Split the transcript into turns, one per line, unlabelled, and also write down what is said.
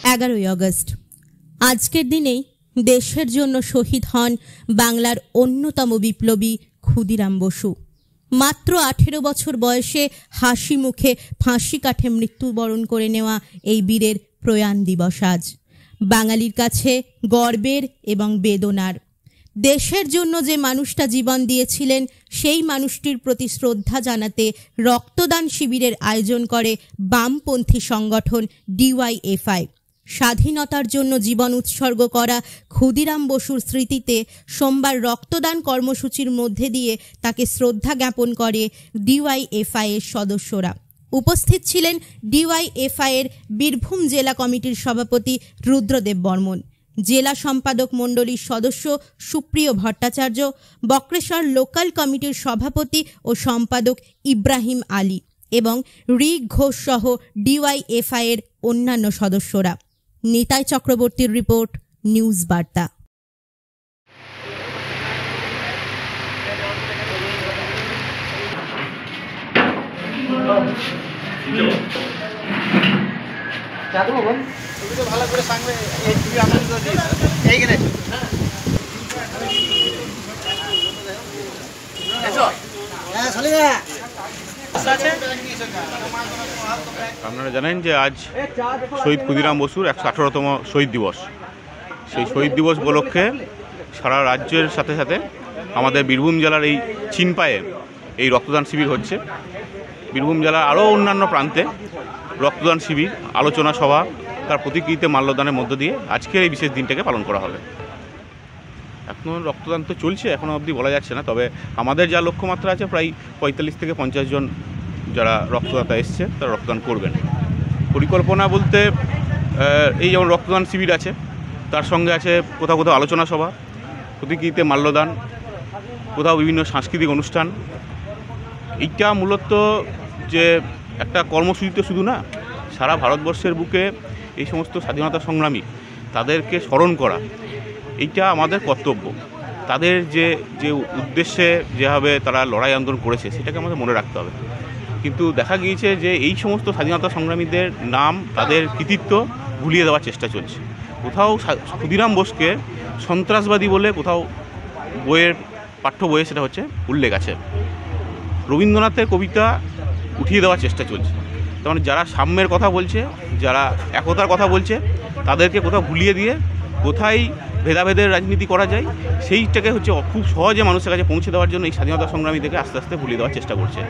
11ই August আজকের দিনেই দেশের জন্য শহীদ হন বাংলার অন্যতম বিপ্লবী ক্ষুদিরাম বসু। মাত্র 18 বছর বয়সে হাসি মুখে ফাঁসি কাঠে মৃত্যুবরণ করে নেওয়া এই বীরের প্রয়াণ দিবস আজ বাঙালির কাছে গর্বের এবং বেদনার। দেশের জন্য যে মানুষটা জীবন দিয়েছিলেন সেই মানুষটির প্রতি শ্রদ্ধা জানাতে রক্তদান শিবিরের আয়োজন করে বামপন্থী সংগঠন ডিওয়াইএফআই। স্বাধীনতার জন্য জীবন উৎসর্গ করা ক্ষুদিরাম বসুর স্মৃতিতে সোমবার রক্তদান কর্মসূচির মধ্যে দিয়ে তাকে শ্রদ্ধা জ্ঞাপন করে ডিওয়াইএফআই এর সদস্যরা। উপস্থিত ছিলেন ডিওয়াইএফআই এর বীরভূম জেলা কমিটির সভাপতি রুদ্রদেব বর্মন, জেলা সম্পাদক মণ্ডলীর সদস্য সুপ্রিয় ভট্টাচার্য, বক্রেশ্বর লোকাল কমিটির সভাপতি ও সম্পাদক ইব্রাহিম আলী এবং ঋক ঘোষ সহ ডিওয়াইএফআই এর অন্যান্য সদস্যরা। নিতাই চক্রবর্তীর রিপোর্ট, নিউজ বার্তা।
ভালো করে সামনে এইখানে
আপনারা জানেন যে আজ শহীদ ক্ষুদিরাম বসুর 118তম শহীদ দিবস। সেই শহীদ দিবস উপলক্ষে সারা রাজ্যের সাথে সাথে আমাদের বীরভূম জেলার এই চিনপায়ে এই রক্তদান শিবির হচ্ছে। বীরভূম জেলার আরও অন্যান্য প্রান্তে রক্তদান শিবির, আলোচনা সভা, তার প্রতিকৃতিতে মাল্যদানের মধ্য দিয়ে আজকের এই বিশেষ দিনটাকে পালন করা হবে। এখন রক্তদান তো চলছে, এখনও অবধি বলা যাচ্ছে না, তবে আমাদের যা লক্ষ্যমাত্রা আছে প্রায় 45 থেকে 50 জন যারা রক্তদাতা এসছে তারা রক্তদান করবেন। পরিকল্পনা বলতে এই যেমন রক্তদান শিবির আছে, তার সঙ্গে আছে কোথাও কোথাও আলোচনা সভা, প্রতিকৃতিতে মাল্যদান, কোথাও বিভিন্ন সাংস্কৃতিক অনুষ্ঠান। এইটা মূলত যে একটা কর্মসূচি তো শুধু না, সারা ভারতবর্ষের বুকে এই সমস্ত স্বাধীনতা সংগ্রামী তাদেরকে স্মরণ করা, এইটা আমাদের কর্তব্য। তাদের যে যে উদ্দেশ্যে যেভাবে তারা লড়াই আন্দোলন করেছে সেটাকে আমাদের মনে রাখতে হবে। কিন্তু দেখা গিয়েছে যে এই সমস্ত স্বাধীনতা সংগ্রামীদের নাম, তাদের কৃতিত্ব ভুলিয়ে দেওয়ার চেষ্টা চলছে। কোথাও ক্ষুদিরাম বোসকে সন্ত্রাসবাদী বলে কোথাও বইয়ের পাঠ্য বইয়ে সেটা হচ্ছে উল্লেখ আছে। রবীন্দ্রনাথের কবিতা উঠিয়ে দেওয়ার চেষ্টা চলছে। তার মানে যারা সাম্যের কথা বলছে, যারা একতার কথা বলছে, তাদেরকে কোথাও ভুলিয়ে দিয়ে কোথায় ভেদাভেদের রাজনীতি করা যায় সেইটাকে হচ্ছে খুব সহজে মানুষের কাছে পৌঁছে দেওয়ার জন্য এই স্বাধীনতা সংগ্রামীদেরকে আস্তে আস্তে ভুলিয়ে দেওয়ার চেষ্টা করছে।